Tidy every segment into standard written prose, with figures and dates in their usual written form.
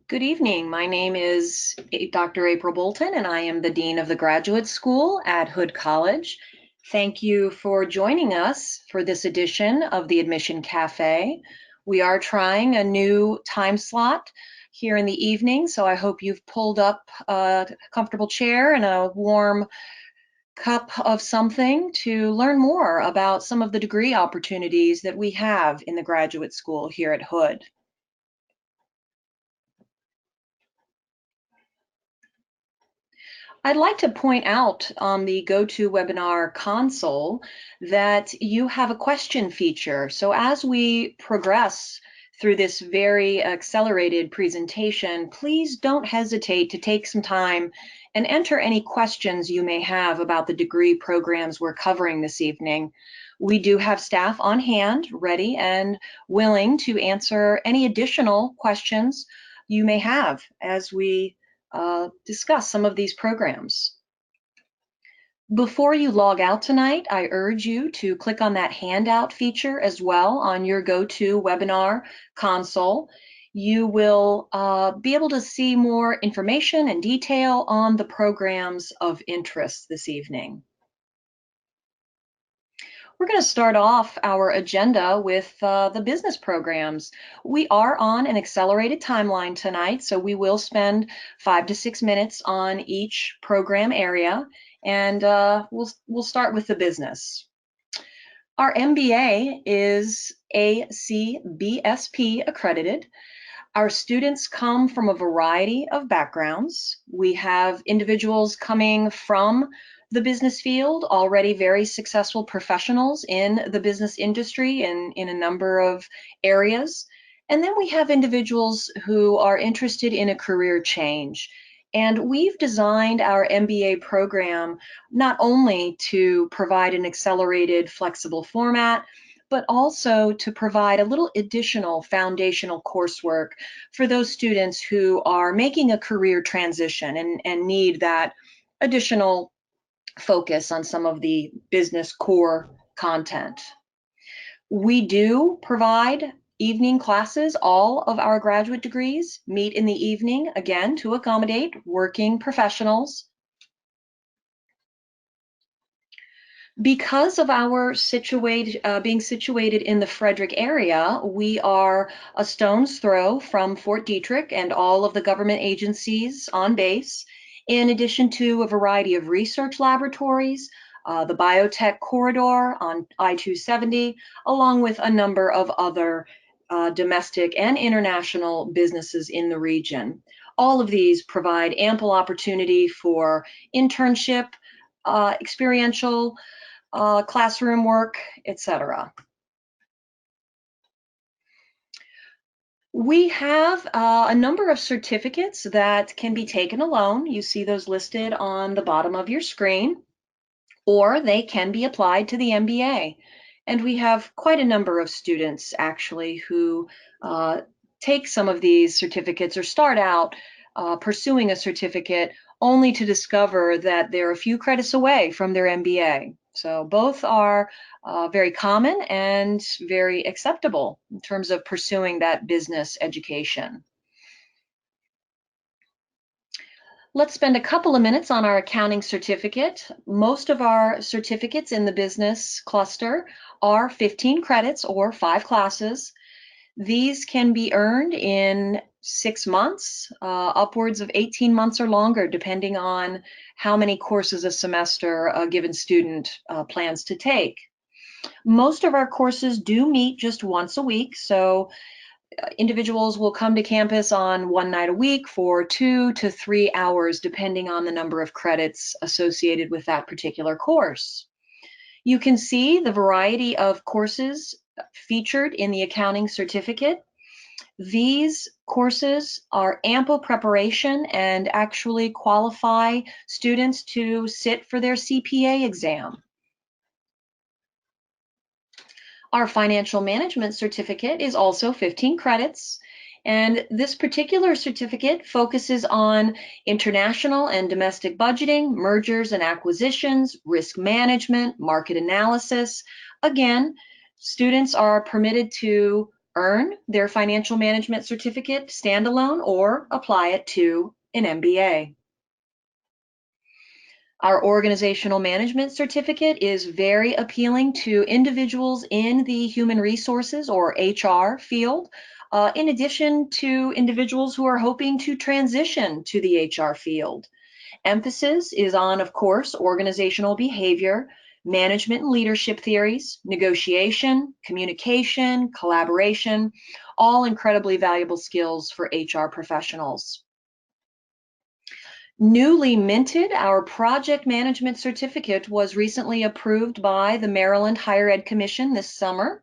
Good evening. My name is Dr. April Bolton, and I am the Dean of the Graduate School at Hood College. Thank you for joining us for this edition of the Admission Cafe. We are trying a new time slot here in the evening, so I hope you've pulled up a comfortable chair and a warm cup of something to learn more about some of the degree opportunities that we have in the graduate school here at Hood. I'd like to point out on the GoToWebinar console that you have a question feature. So as we progress through this very accelerated presentation, please don't hesitate to take some time and enter any questions you may have about the degree programs we're covering this evening. We do have staff on hand, ready and willing to answer any additional questions you may have as we discuss some of these programs. Before you log out tonight, I urge you to click on that handout feature as well on your GoToWebinar console. You will be able to see more information and detail on the programs of interest this evening. We're going to start off our agenda with the business programs. We are on an accelerated timeline tonight, so we will spend 5 to 6 minutes on each program area, and we'll start with the business. Our MBA is ACBSP accredited. Our students come from a variety of backgrounds. We have individuals coming from the business field, already very successful professionals in the business industry in a number of areas. And then we have individuals who are interested in a career change. And we've designed our MBA program not only to provide an accelerated, flexible format, but also to provide a little additional foundational coursework for those students who are making a career transition and need that additional focus on some of the business core content. We do provide evening classes. All of our graduate degrees meet in the evening, again, to accommodate working professionals. Because of our being situated in the Frederick area, we are a stone's throw from Fort Detrick and all of the government agencies on base, in addition to a variety of research laboratories, the biotech corridor on I-270, along with a number of other domestic and international businesses in the region. All of these provide ample opportunity for internship, experiential classroom work, etc. We have a number of certificates that can be taken alone. You see those listed on the bottom of your screen, or they can be applied to the MBA. And we have quite a number of students actually who take some of these certificates or start out pursuing a certificate only to discover that they're a few credits away from their MBA. So both are very common and very acceptable in terms of pursuing that business education. Let's spend a couple of minutes on our accounting certificate. Most of our certificates in the business cluster are 15 credits or 5 classes. These can be earned in 6 months, upwards of 18 months or longer, depending on how many courses a semester a given student plans to take. Most of our courses do meet just once a week, so individuals will come to campus on one night a week for 2 to 3 hours, depending on the number of credits associated with that particular course. You can see the variety of courses featured in the accounting certificate. These courses are ample preparation and actually qualify students to sit for their CPA exam. Our financial management certificate is also 15 credits, and this particular certificate focuses on international and domestic budgeting, mergers and acquisitions, risk management, market analysis. Again, students are permitted to earn their financial management certificate standalone or apply it to an MBA. Our organizational management certificate is very appealing to individuals in the human resources or HR field, in addition to individuals who are hoping to transition to the HR field. Emphasis is on, of course, organizational behavior, management and leadership theories, negotiation, communication, collaboration, all incredibly valuable skills for HR professionals. Newly minted, our project management certificate was recently approved by the Maryland Higher Ed Commission this summer.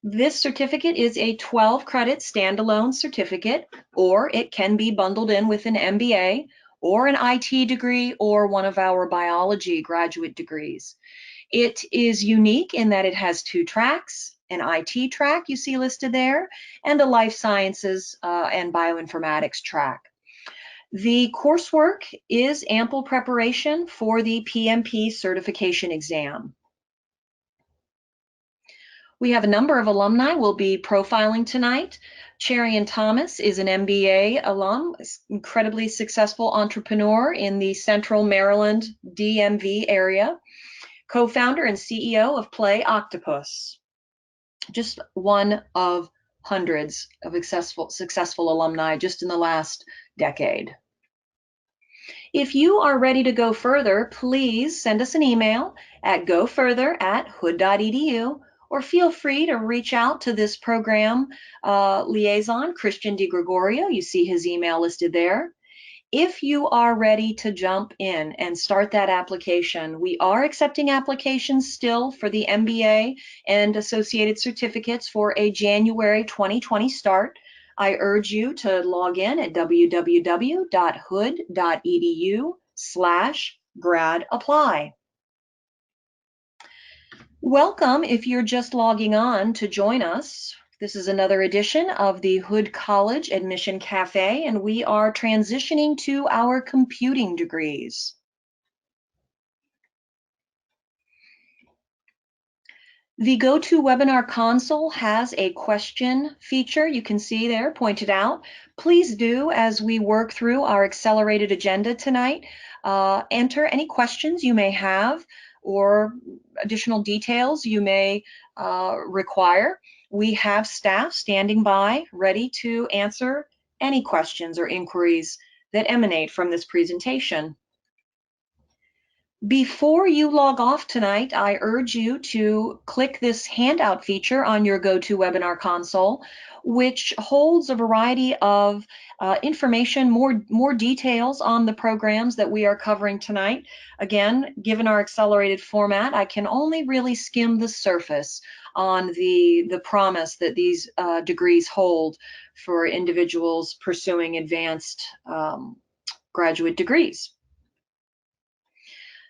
This certificate is a 12-credit standalone certificate, or it can be bundled in with an MBA or an IT degree or one of our biology graduate degrees. It is unique in that it has 2 tracks, an IT track you see listed there, and a life sciences and bioinformatics track. The coursework is ample preparation for the PMP certification exam. We have a number of alumni we'll be profiling tonight. Cherian Thomas is an MBA alum, incredibly successful entrepreneur in the Central Maryland DMV area, co-founder and CEO of Play Octopus. Just one of hundreds of successful alumni just in the last decade. If you are ready to go further, please send us an email at gofurther@hood.edu, or feel free to reach out to this program liaison, Christian DiGregorio. You see his email listed there. If you are ready to jump in and start that application, we are accepting applications still for the MBA and associated certificates for a January 2020 start. I urge you to log in at www.hood.edu/grad-apply. Welcome if you're just logging on to join us. This is another edition of the Hood College Admission Cafe, and we are transitioning to our computing degrees. The GoToWebinar console has a question feature you can see there pointed out. Please do, as we work through our accelerated agenda tonight, enter any questions you may have or additional details you may require. We have staff standing by ready to answer any questions or inquiries that emanate from this presentation. Before you log off tonight, I urge you to click this handout feature on your GoToWebinar console, which holds a variety of information, more details on the programs that we are covering tonight. Again, given our accelerated format, I can only really skim the surface on the promise that these degrees hold for individuals pursuing advanced graduate degrees.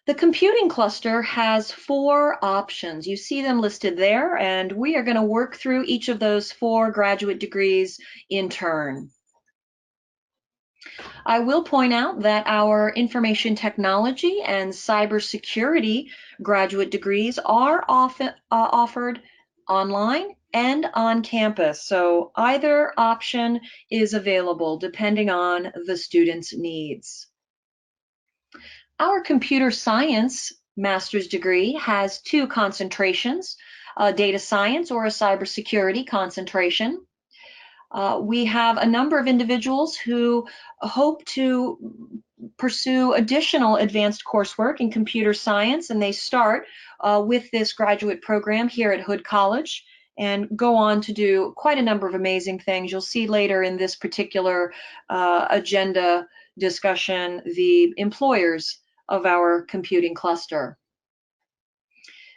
The computing cluster has 4 options. You see them listed there, and we are going to work through each of those 4 graduate degrees in turn. I will point out that our information technology and cybersecurity graduate degrees are often offered online and on campus, so either option is available depending on the student's needs. Our computer science master's degree has 2 concentrations, a data science or a cybersecurity concentration. We have a number of individuals who hope to pursue additional advanced coursework in computer science, and they start with this graduate program here at Hood College and go on to do quite a number of amazing things. You'll see later in this particular agenda discussion the employers of our computing cluster.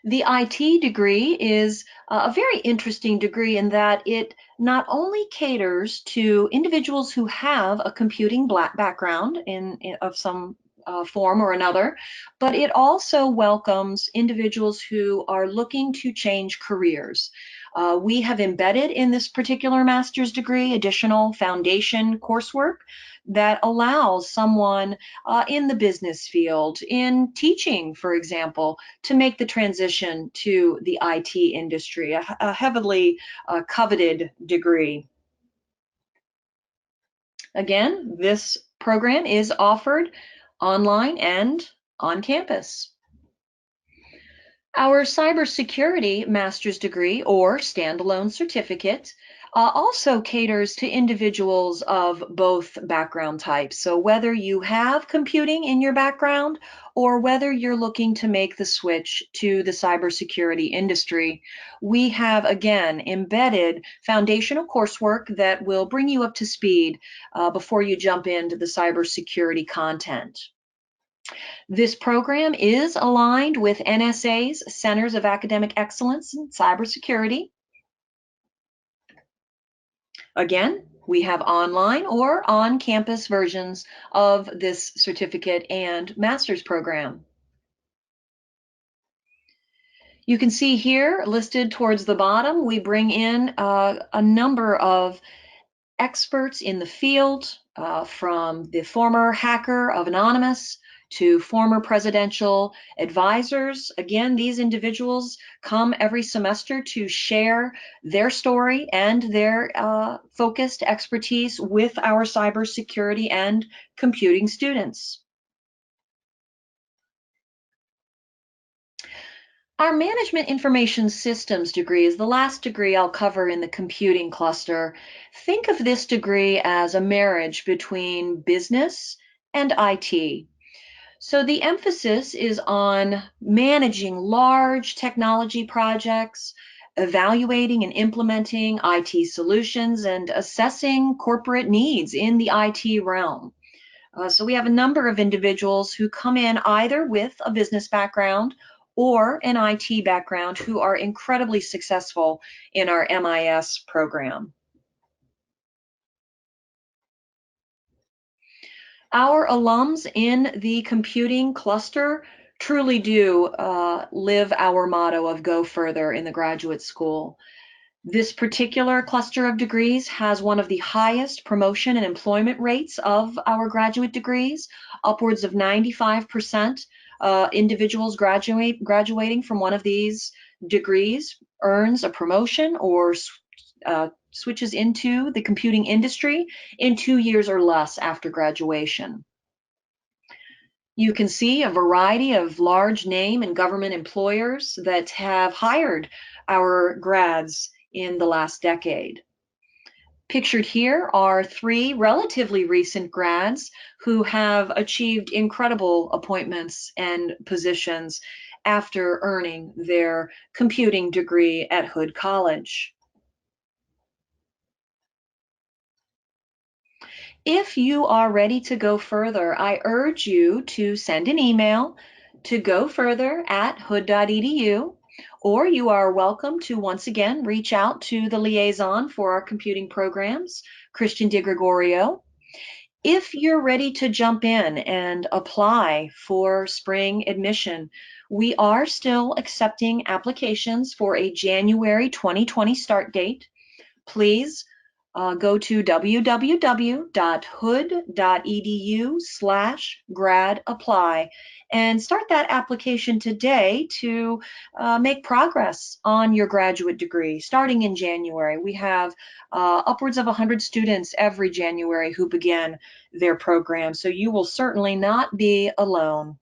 The IT degree is a very interesting degree in that it not only caters to individuals who have a computing background of some form or another, but it also welcomes individuals who are looking to change careers. We have embedded in this particular master's degree additional foundation coursework that allows someone in the business field, in teaching, for example, to make the transition to the IT industry, a heavily coveted degree. Again, this program is offered online and on campus. Our cybersecurity master's degree or standalone certificate also caters to individuals of both background types. So whether you have computing in your background or whether you're looking to make the switch to the cybersecurity industry, we have again embedded foundational coursework that will bring you up to speed before you jump into the cybersecurity content. This program is aligned with NSA's Centers of Academic Excellence in Cybersecurity. Again, we have online or on-campus versions of this certificate and master's program. You can see here listed towards the bottom, we bring in a number of experts in the field, from the former hacker of Anonymous to former presidential advisors. Again, these individuals come every semester to share their story and their focused expertise with our cybersecurity and computing students. Our Management Information Systems degree is the last degree I'll cover in the computing cluster. Think of this degree as a marriage between business and IT. So the emphasis is on managing large technology projects, evaluating and implementing IT solutions, and assessing corporate needs in the IT realm. So we have a number of individuals who come in either with a business background or an IT background who are incredibly successful in our MIS program. Our alums in the computing cluster truly do live our motto of go further in the graduate school. This particular cluster of degrees has one of the highest promotion and employment rates of our graduate degrees, upwards of 95%. Individuals graduating from one of these degrees earns a promotion or switches into the computing industry in 2 years or less after graduation. You can see a variety of large name and government employers that have hired our grads in the last decade. Pictured here are 3 relatively recent grads who have achieved incredible appointments and positions after earning their computing degree at Hood College. If you are ready to go further, I urge you to send an email to gofurther@hood.edu, or you are welcome to once again reach out to the liaison for our computing programs, Christian DiGregorio. If you're ready to jump in and apply for spring admission, we are still accepting applications for a January 2020 start date. Please go to www.hood.edu/grad-apply and start that application today to make progress on your graduate degree starting in January. We have upwards of 100 students every January who begin their program, so you will certainly not be alone.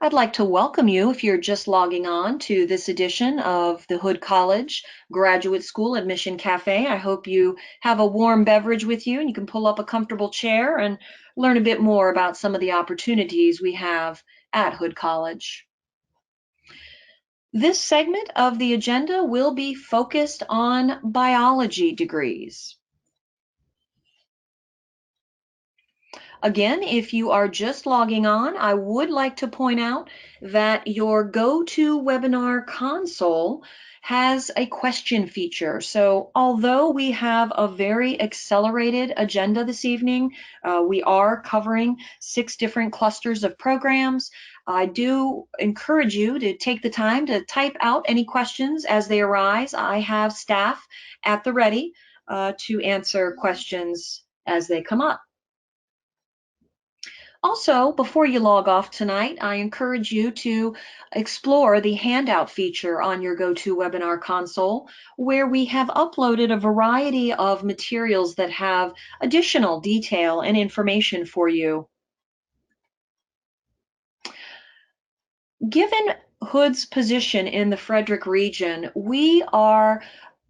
I'd like to welcome you if you're just logging on to this edition of the Hood College Graduate School Admission Cafe. I hope you have a warm beverage with you and you can pull up a comfortable chair and learn a bit more about some of the opportunities we have at Hood College. This segment of the agenda will be focused on biology degrees. Again, if you are just logging on, I would like to point out that your GoToWebinar console has a question feature. So although we have a very accelerated agenda this evening, we are covering 6 different clusters of programs. I do encourage you to take the time to type out any questions as they arise. I have staff at the ready to answer questions as they come up. Also, before you log off tonight, I encourage you to explore the handout feature on your GoToWebinar console, where we have uploaded a variety of materials that have additional detail and information for you. Given Hood's position in the Frederick region, we are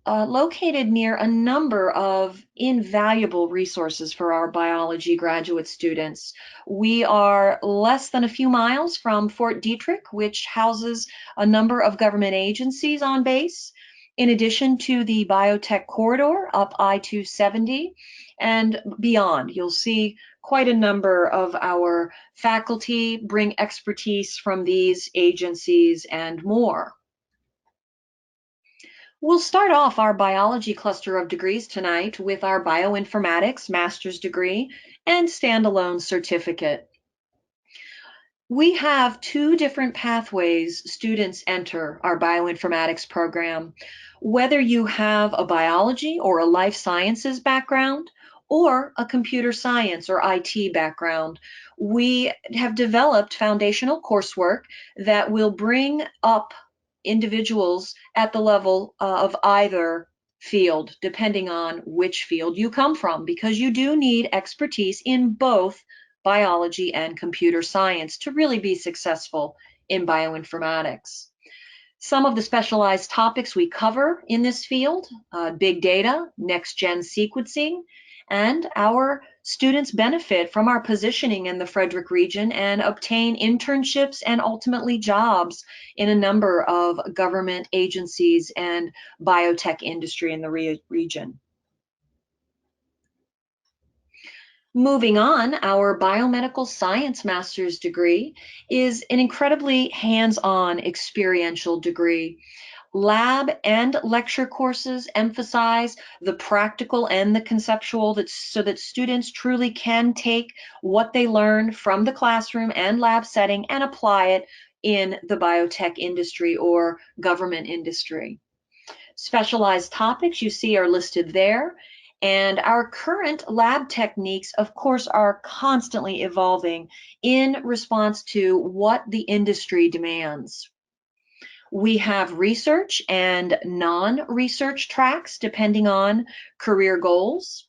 located near a number of invaluable resources for our biology graduate students. We are less than a few miles from Fort Detrick, which houses a number of government agencies on base, in addition to the biotech corridor up I-270 and beyond. You'll see quite a number of our faculty bring expertise from these agencies and more. We'll start off our biology cluster of degrees tonight with our Bioinformatics master's degree and standalone certificate. We have two different pathways students enter our bioinformatics program. Whether you have a biology or a life sciences background or a computer science or IT background, we have developed foundational coursework that will bring up individuals at the level of either field, depending on which field you come from, because you do need expertise in both biology and computer science to really be successful in bioinformatics. Some of the specialized topics we cover in this field, big data, next-gen sequencing, and our students benefit from our positioning in the Frederick region and obtain internships and ultimately jobs in a number of government agencies and biotech industry in the region. Moving on, our Biomedical Science master's degree is an incredibly hands-on experiential degree. Lab and lecture courses emphasize the practical and the conceptual so that students truly can take what they learn from the classroom and lab setting and apply it in the biotech industry or government industry. Specialized topics you see are listed there. And our current lab techniques, of course, are constantly evolving in response to what the industry demands. We have research and non-research tracks depending on career goals.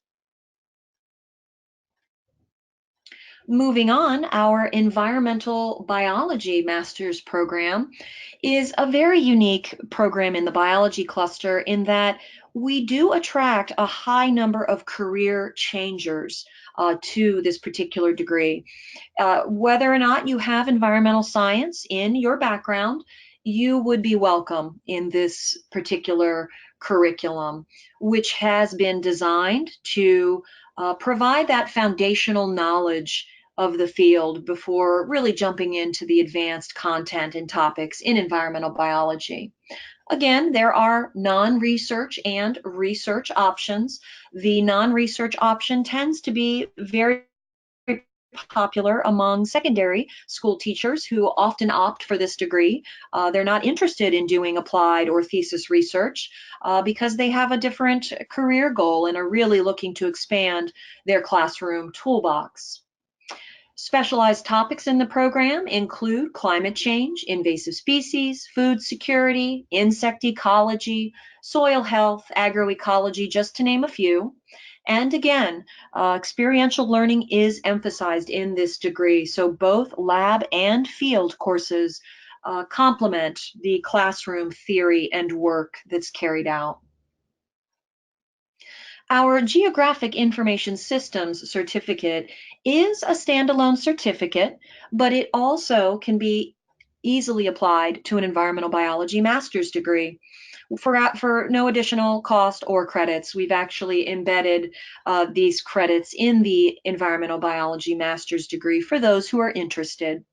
Moving on, our environmental biology master's program is a very unique program in the biology cluster in that we do attract a high number of career changers to this particular degree. Whether or not you have environmental science in your background, you would be welcome in this particular curriculum, which has been designed to provide that foundational knowledge of the field before really jumping into the advanced content and topics in environmental biology. Again, there are non-research and research options. The non-research option tends to be very popular among secondary school teachers who often opt for this degree. They're not interested in doing applied or thesis research because they have a different career goal and are really looking to expand their classroom toolbox. Specialized topics in the program include climate change, invasive species, food security, insect ecology, soil health, agroecology, just to name a few. And again, experiential learning is emphasized in this degree, so both lab and field courses complement the classroom theory and work that's carried out. Our Geographic Information Systems certificate is a standalone certificate, but it also can be easily applied to an environmental biology master's degree for no additional cost or credits. We've actually embedded these credits in the environmental biology master's degree for those who are interested.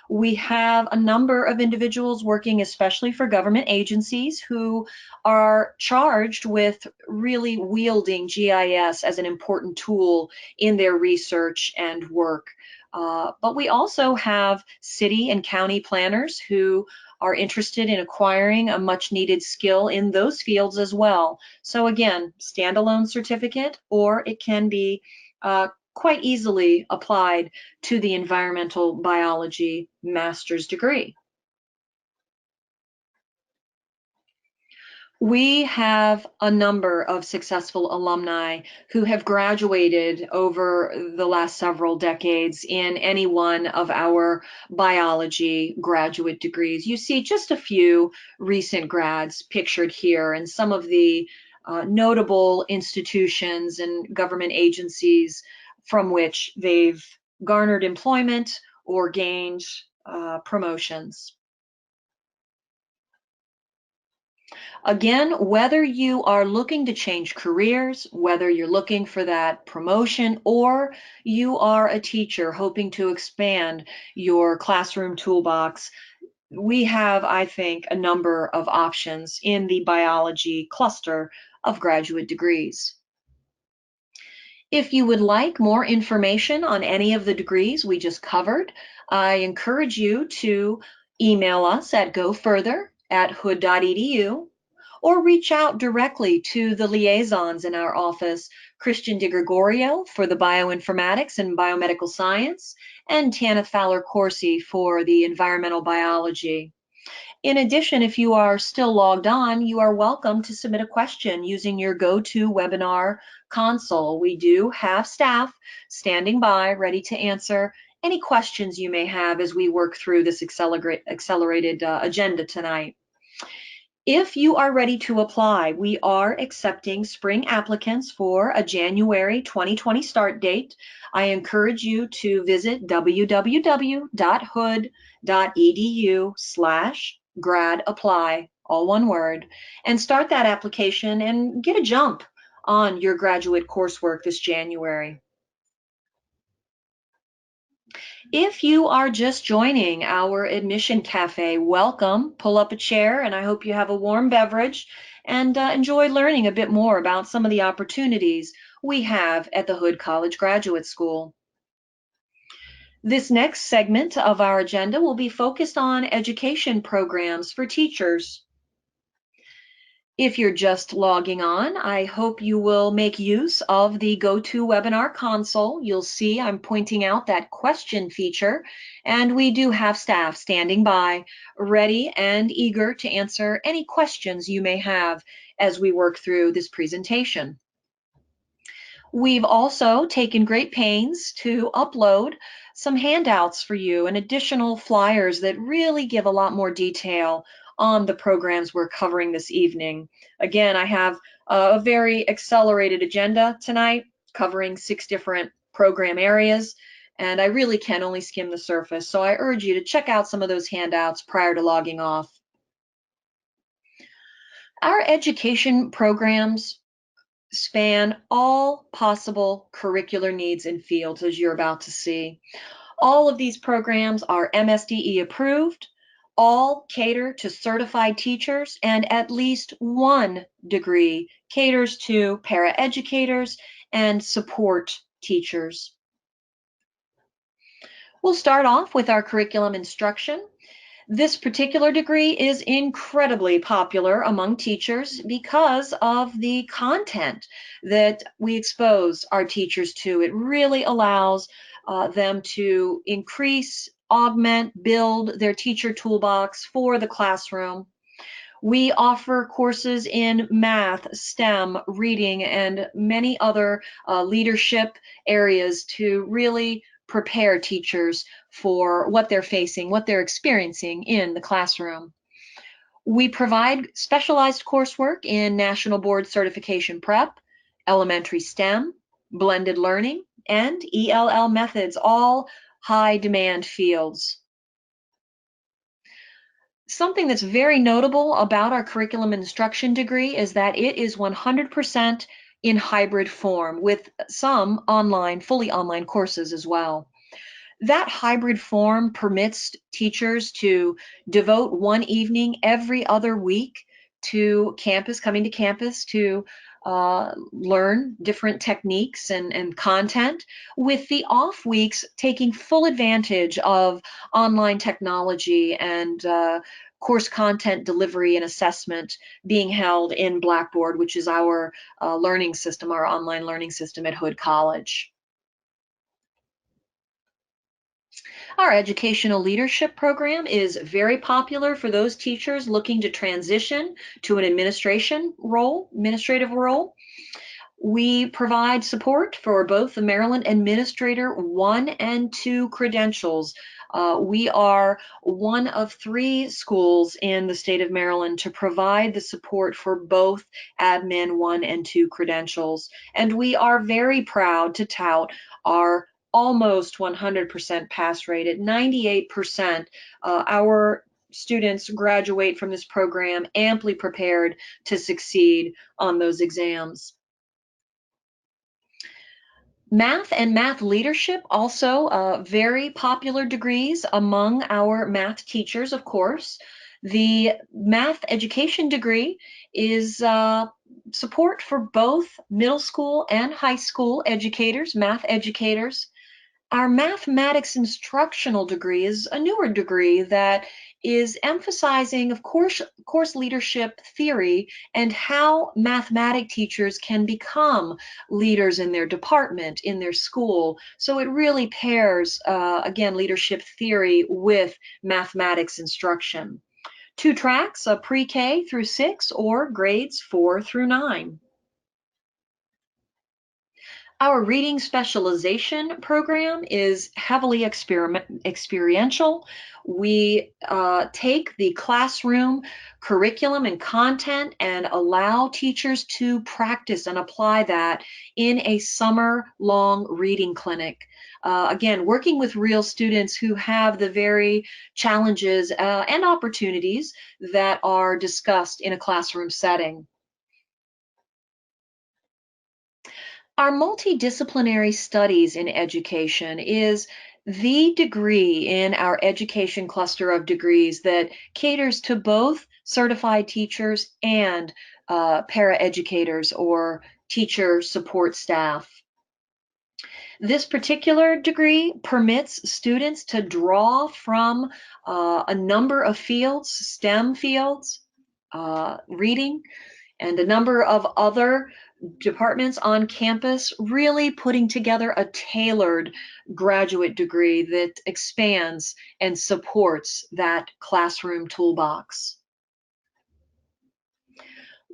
We have a number of individuals working especially for government agencies who are charged with really wielding GIS as an important tool in their research and work. But we also have city and county planners who are interested in acquiring a much needed skill in those fields as well. So again, standalone certificate, or it can be quite easily applied to the environmental biology master's degree. We have a number of successful alumni who have graduated over the last several decades in any one of our biology graduate degrees. You see just a few recent grads pictured here, and some of the notable institutions and government agencies from which they've garnered employment or gained promotions. Again, whether you are looking to change careers, whether you're looking for that promotion, or you are a teacher hoping to expand your classroom toolbox, we have, I think, a number of options in the biology cluster of graduate degrees. If you would like more information on any of the degrees we just covered, I encourage you to email us at gofurther@hood.edu or reach out directly to the liaisons in our office, Christian DiGregorio for the Bioinformatics and Biomedical Science, and Tana Fowler-Corsi for the Environmental Biology. In addition, if you are still logged on, you are welcome to submit a question using your GoToWebinar console. We do have staff standing by ready to answer any questions you may have as we work through this accelerated agenda tonight. If you are ready to apply, we are accepting spring applicants for a January 2020 start date. I encourage you to visit www.hood.edu/grad apply, all one word, and start that application and get a jump on your graduate coursework this January. If you are just joining our admission cafe, welcome. Pull up a chair, and I hope you have a warm beverage and enjoy learning a bit more about some of the opportunities we have at the Hood College Graduate School. This next segment of our agenda will be focused on education programs for teachers. If you're just logging on, I hope you will make use of the GoToWebinar console. You'll see I'm pointing out that question feature, and we do have staff standing by, ready and eager to answer any questions you may have as we work through this presentation. We've also taken great pains to upload some handouts for you and additional flyers that really give a lot more detail on the programs we're covering this evening. Again, I have a very accelerated agenda tonight covering 6 different program areas, and I really can only skim the surface. So I urge you to check out some of those handouts prior to logging off. Our education programs span all possible curricular needs and fields, as you're about to see. All of these programs are MSDE approved, all cater to certified teachers, and at least one degree caters to paraeducators and support teachers. We'll start off with our curriculum instruction. This particular degree is incredibly popular among teachers because of the content that we expose our teachers to. It really allows them to increase, augment, build their teacher toolbox for the classroom. We offer courses in math, STEM, reading, and many other leadership areas to really prepare teachers for what they're facing, what they're experiencing in the classroom. We provide specialized coursework in National Board Certification Prep, elementary STEM, blended learning, and ELL methods, all high demand fields. Something that's very notable about our curriculum instruction degree is that it is 100% in hybrid form with some online, fully online courses as well. That hybrid form permits teachers to devote one evening every other week to campus, coming to campus to learn different techniques and content, with the off weeks taking full advantage of online technology and course content delivery and assessment being held in Blackboard, which is our learning system, our online learning system at Hood College. Our educational leadership program is very popular for those teachers looking to transition to an administrative role. We provide support for both the Maryland Administrator 1 and 2 credentials. We are one of 3 schools in the state of Maryland to provide the support for both Admin 1 and 2 credentials. And we are very proud to tout our almost 100% pass rate at 98%. Our students graduate from this program amply prepared to succeed on those exams. Math and math leadership, also very popular degrees among our math teachers, of course. The math education degree is support for both middle school and high school educators, math educators. Our mathematics instructional degree is a newer degree that is emphasizing, of course, course leadership theory and how mathematic teachers can become leaders in their department, in their school. So it really pairs, again, leadership theory with mathematics instruction. 2 tracks, a pre-K through 6 or grades 4 through 9. Our reading specialization program is heavily experiential. We take the classroom curriculum and content and allow teachers to practice and apply that in a summer-long reading clinic. Again, working with real students who have the very challenges and opportunities that are discussed in a classroom setting. Our multidisciplinary studies in education is the degree in our education cluster of degrees that caters to both certified teachers and paraeducators or teacher support staff. This particular degree permits students to draw from a number of fields, STEM fields, reading, and a number of other departments on campus, really putting together a tailored graduate degree that expands and supports that classroom toolbox.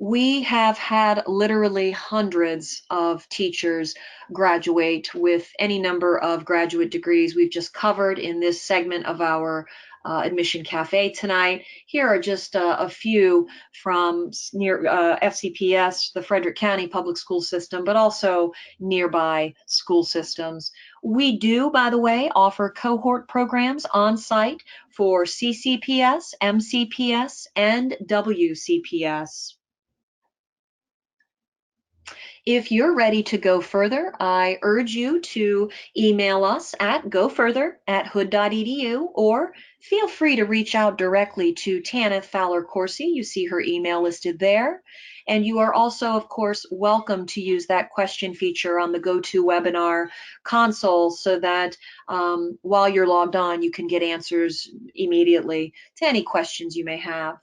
We have had literally hundreds of teachers graduate with any number of graduate degrees we've just covered in this segment of our Admission Cafe tonight. Here are just a few from near FCPS, the Frederick County Public School System, but also nearby school systems. We do, by the way, offer cohort programs on site for CCPS, MCPS, and WCPS. If you're ready to go further, I urge you to email us at gofurther@hood.edu, or feel free to reach out directly to Tanith Fowler Coursey. You see her email listed there. And you are also, of course, welcome to use that question feature on the GoToWebinar console so that while you're logged on, you can get answers immediately to any questions you may have.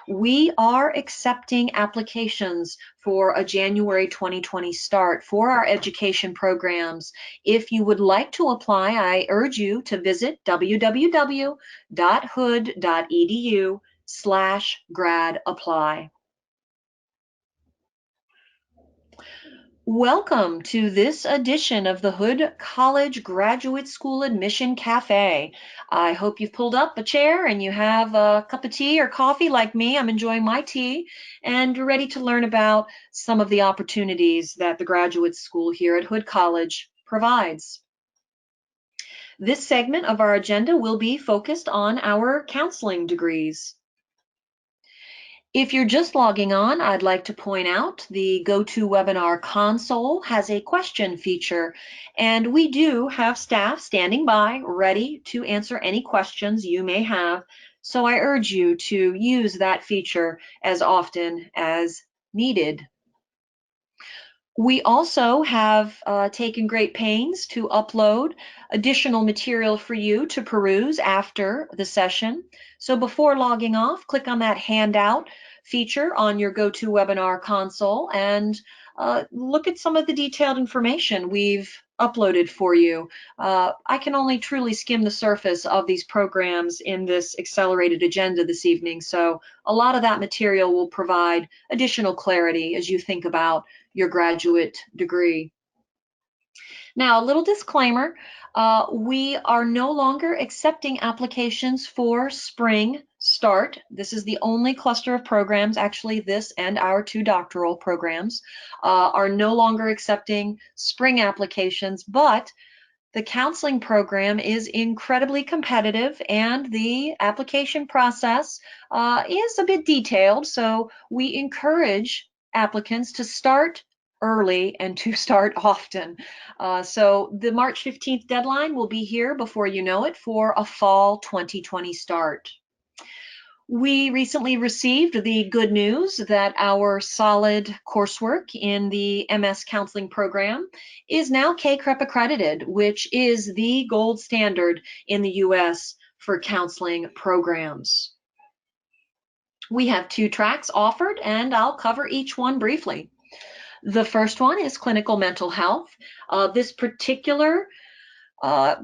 We are accepting applications for a January 2020 start for our education programs. If you would like to apply, I urge you to visit www.hood.edu/gradapply. Welcome to this edition of the Hood College Graduate School Admission Cafe. I hope you've pulled up a chair and you have a cup of tea or coffee like me. I'm enjoying my tea, and you're ready to learn about some of the opportunities that the graduate school here at Hood College provides. This segment of our agenda will be focused on our counseling degrees. If you're just logging on, I'd like to point out the GoToWebinar console has a question feature, and we do have staff standing by ready to answer any questions you may have. So I urge you to use that feature as often as needed. We also have taken great pains to upload additional material for you to peruse after the session. So before logging off, click on that handout feature on your GoToWebinar console and look at some of the detailed information we've uploaded for you. I can only truly skim the surface of these programs in this accelerated agenda this evening, so a lot of that material will provide additional clarity as you think about your graduate degree. Now, a little disclaimer, we are no longer accepting applications for Spring Start. This is the only cluster of programs, actually this and our 2 doctoral programs are no longer accepting Spring applications, but the counseling program is incredibly competitive and the application process is a bit detailed, so we encourage applicants to start early and to start often. So the March 15th deadline will be here before you know it for a fall 2020 start. We recently received the good news that our solid coursework in the MS counseling program is now CACREP accredited, which is the gold standard in the US for counseling programs. We have 2 tracks offered, and I'll cover each one briefly. The first one is clinical mental health. This particular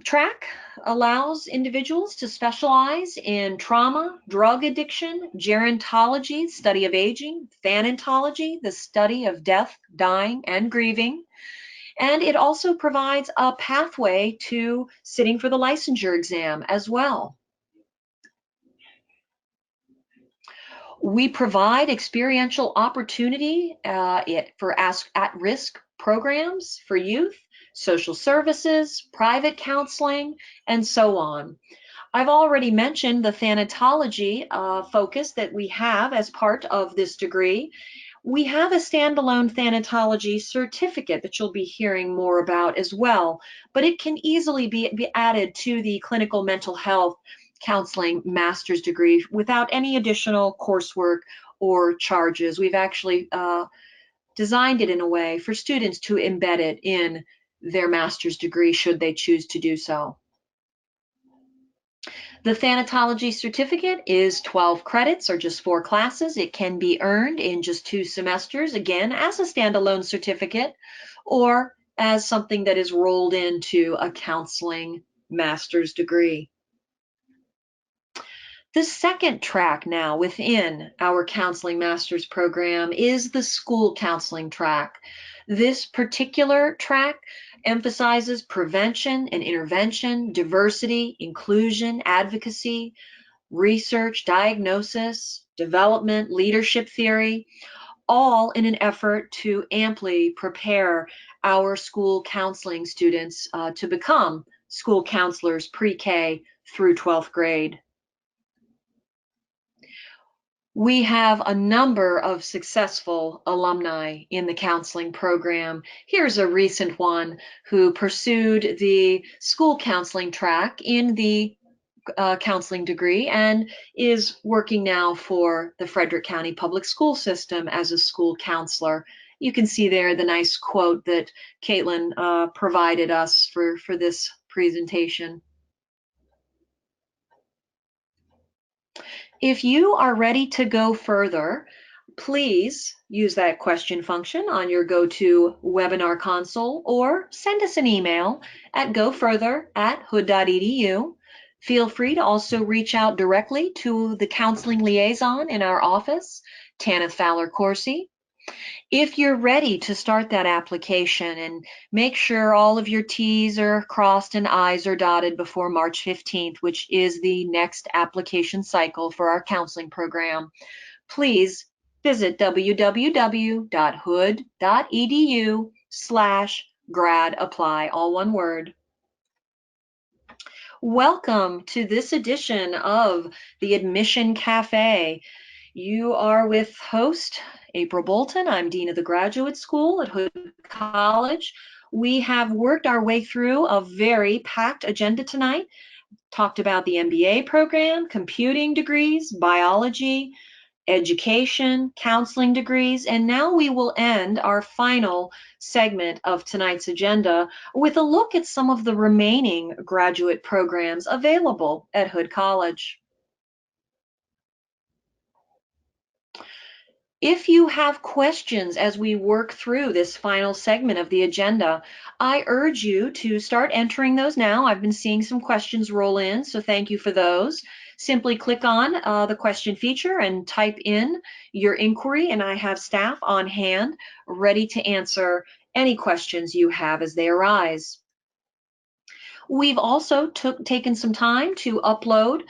track allows individuals to specialize in trauma, drug addiction, gerontology, study of aging, thanatology, the study of death, dying, and grieving. And it also provides a pathway to sitting for the licensure exam as well. We provide experiential opportunity for at-risk programs for youth, social services, private counseling, and so on. I've already mentioned the thanatology focus that we have as part of this degree. We have a standalone Thanatology certificate that you'll be hearing more about as well, but it can easily be added to the clinical mental health counseling master's degree without any additional coursework or charges. We've actually designed it in a way for students to embed it in their master's degree should they choose to do so. The Thanatology Certificate is 12 credits or just 4 classes. It can be earned in just 2 semesters, again, as a standalone certificate or as something that is rolled into a counseling master's degree. The second track now within our counseling master's program is the school counseling track. This particular track emphasizes prevention and intervention, diversity, inclusion, advocacy, research, diagnosis, development, leadership theory, all in an effort to amply prepare our school counseling students to become school counselors pre-K through 12th grade. We have a number of successful alumni in the counseling program. Here's a recent one who pursued the school counseling track in the counseling degree and is working now for the Frederick County Public School System as a school counselor. You can see there the nice quote that Caitlin provided us for this presentation. If you are ready to go further, please use that question function on your GoToWebinar console or send us an email at gofurther@hood.edu. Feel free to also reach out directly to the counseling liaison in our office, Tanith Fowler Corsi. If you're ready to start that application and make sure all of your T's are crossed and I's are dotted before March 15th, which is the next application cycle for our counseling program, please visit www.hood.edu/gradapply, all one word. Welcome to this edition of the Admission Cafe. You are with host April Bolton. I'm Dean of the Graduate School at Hood College. We have worked our way through a very packed agenda tonight, talked about the MBA program, computing degrees, biology, education, counseling degrees, and now we will end our final segment of tonight's agenda with a look at some of the remaining graduate programs available at Hood College. If you have questions as we work through this final segment of the agenda, I urge you to start entering those now. I've been seeing some questions roll in, so thank you for those. Simply click on the question feature and type in your inquiry, and I have staff on hand ready to answer any questions you have as they arise. We've also taken some time to upload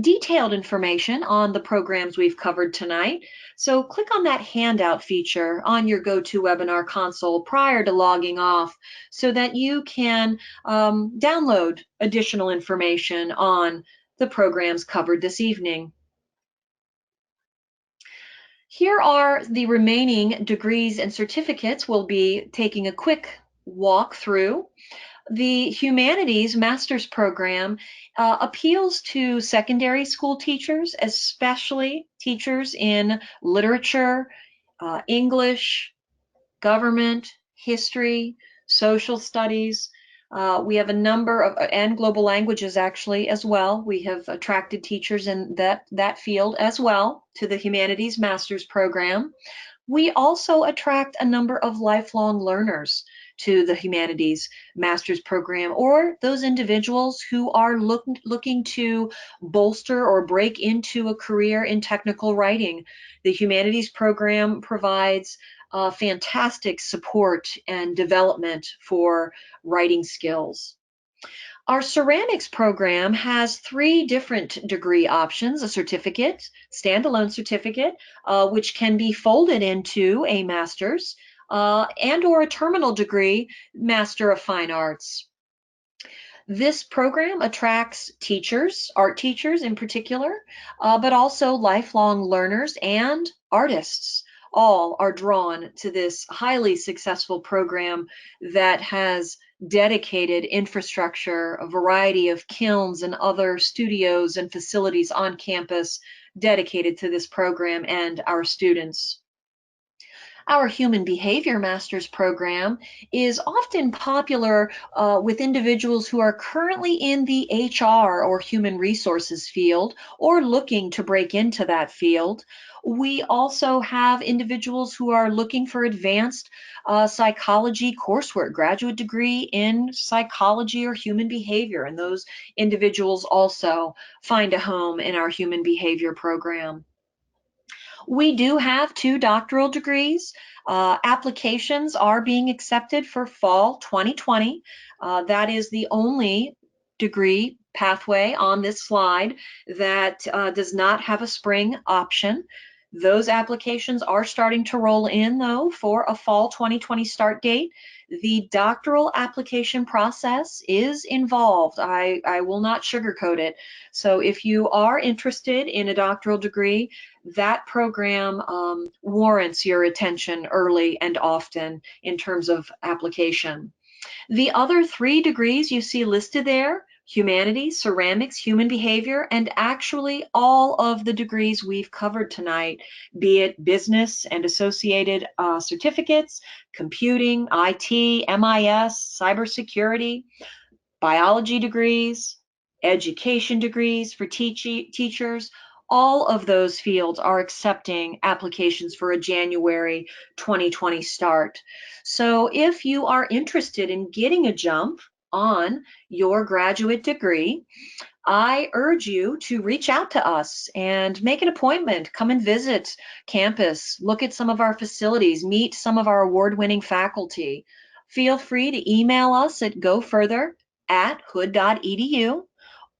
detailed information on the programs we've covered tonight. So click on that handout feature on your GoToWebinar console prior to logging off so that you can download additional information on the programs covered this evening. Here are the remaining degrees and certificates we'll be taking a quick walk through. The Humanities Master's Program appeals to secondary school teachers, especially teachers in literature, English, government, history, social studies. We have a number of, and global languages actually as well. We have attracted teachers in that field as well to the Humanities Master's Program. We also attract a number of lifelong learners to the Humanities Master's Program, or those individuals who are looking to bolster or break into a career in technical writing. The Humanities Program provides fantastic support and development for writing skills. Our ceramics program has 3 different degree options: a certificate, standalone certificate, which can be folded into a master's, and or a terminal degree, Master of Fine Arts. This program attracts teachers, art teachers in particular, but also lifelong learners and artists. All are drawn to this highly successful program that has dedicated infrastructure, a variety of kilns and other studios and facilities on campus dedicated to this program and our students. Our Human Behavior Master's Program is often popular with individuals who are currently in the HR or human resources field or looking to break into that field. We also have individuals who are looking for advanced psychology coursework, graduate degree in psychology or human behavior, and those individuals also find a home in our Human Behavior Program. We do have 2 doctoral degrees. Applications are being accepted for fall 2020. That is the only degree pathway on this slide that does not have a spring option. Those applications are starting to roll in, though, for a fall 2020 start date. The doctoral application process is involved. I will not sugarcoat it. So if you are interested in a doctoral degree, that program warrants your attention early and often in terms of application. The other 3 degrees you see listed there: humanities, ceramics, human behavior, and actually all of the degrees we've covered tonight, be it business and associated certificates, computing, IT, MIS, cybersecurity, biology degrees, education degrees for teachers. All of those fields are accepting applications for a January 2020 start. So if you are interested in getting a jump on your graduate degree, I urge you to reach out to us and make an appointment. Come and visit campus, look at some of our facilities, meet some of our award-winning faculty. Feel free to email us at gofurther@hood.edu.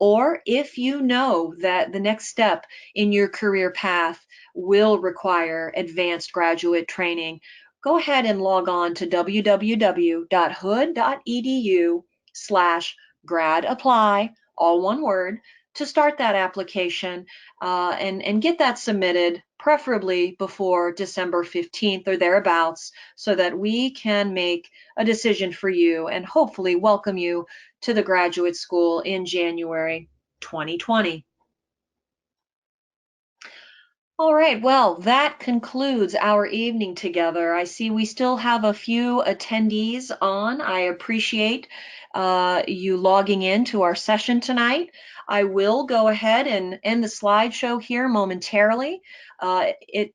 Or if you know that the next step in your career path will require advanced graduate training, go ahead and log on to www.hood.edu/gradapply, all one word, to start that application and get that submitted, preferably before December 15th or thereabouts, so that we can make a decision for you and hopefully welcome you to the graduate school in January 2020. All right, well, that concludes our evening together. I see we still have a few attendees on. I appreciate you logging in to our session tonight. I will go ahead and end the slideshow here momentarily. It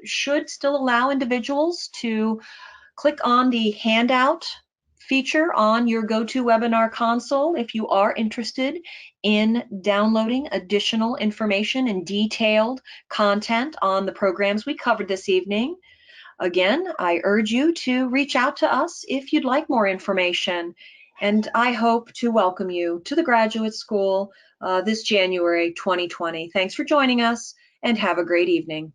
should still allow individuals to click on the handout feature on your GoToWebinar console if you are interested in downloading additional information and detailed content on the programs we covered this evening. Again, I urge you to reach out to us if you'd like more information, and I hope to welcome you to the graduate school this January 2020. Thanks for joining us, and have a great evening.